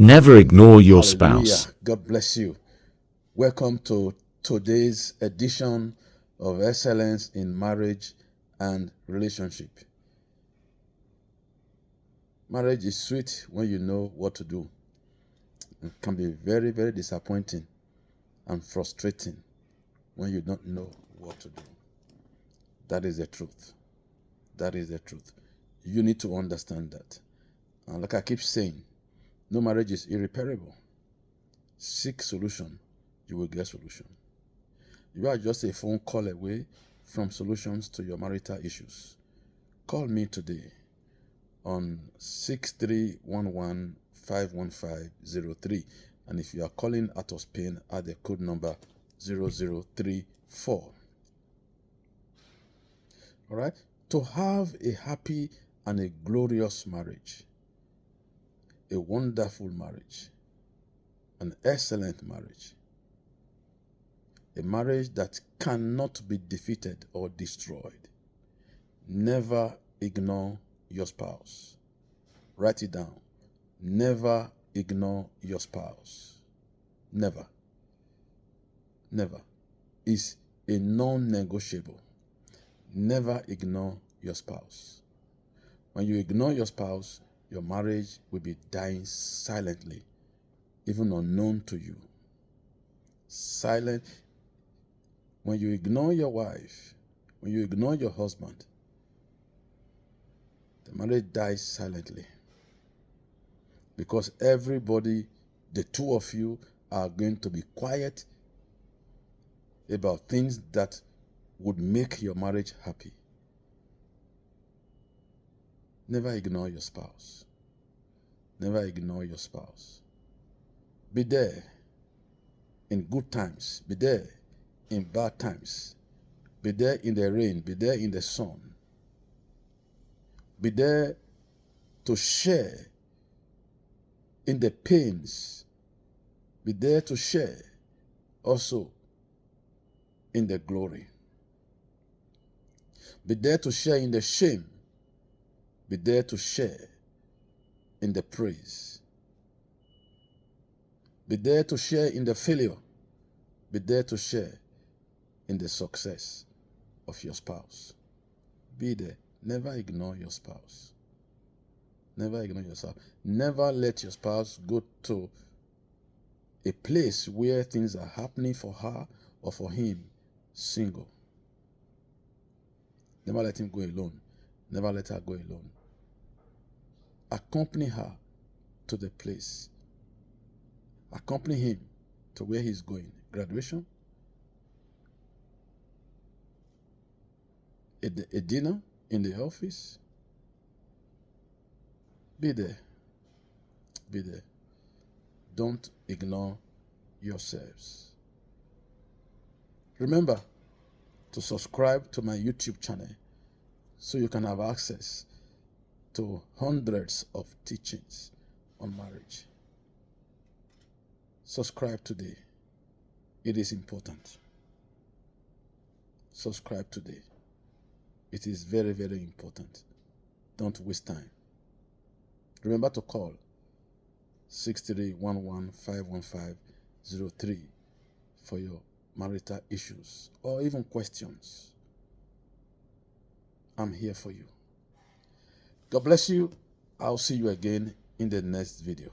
Never ignore your Hallelujah. spouse. God bless you. Welcome to today's edition of Excellence in Marriage and Relationship. Marriage is sweet when you know what to do. It can be very, very disappointing and frustrating when you don't know what to do. That is the truth. That is the truth. You need to understand that. And like I keep saying, no marriage is irreparable. Seek solution, you will get solution. You are just a phone call away from solutions to your marital issues. Call me today on 6311-51503. And if you are calling out of Spain, add the code number 0034. All right? To have a happy and a glorious marriage, a wonderful marriage, an excellent marriage, a marriage that cannot be defeated or destroyed, never ignore your spouse. Write it down. Never ignore your spouse. Never. Never. It's a non-negotiable. Never ignore your spouse. When you ignore your spouse, your marriage will be dying silently, even unknown to you. Silent. When you ignore your wife, when you ignore your husband, the marriage dies silently. Because everybody, the two of you, are going to be quiet about things that would make your marriage happy. Never ignore your spouse. Never ignore your spouse. Be there in good times. Be there in bad times. Be there in the rain. Be there in the sun. Be there to share in the pains. Be there to share also in the glory. Be there to share in the shame. Be there to share in the praise. Be there to share in the failure. Be there to share in the success of your spouse. Be there. Never ignore your spouse. Never ignore yourself. Never let your spouse go to a place where things are happening for her or for him single. Never let him go alone. Never let her go alone. Accompany her to the place. Accompany him to where he's going. Graduation, a dinner in the office. Be there. Be there. Don't ignore yourselves. Remember to subscribe to my YouTube channel so you can have access to hundreds of teachings on marriage. Subscribe today. It is important. Subscribe today. It is very, very important. Don't waste time. Remember to call 6311-51503 for your marital issues or even questions. I'm here for you. God bless you. I'll see you again in the next video.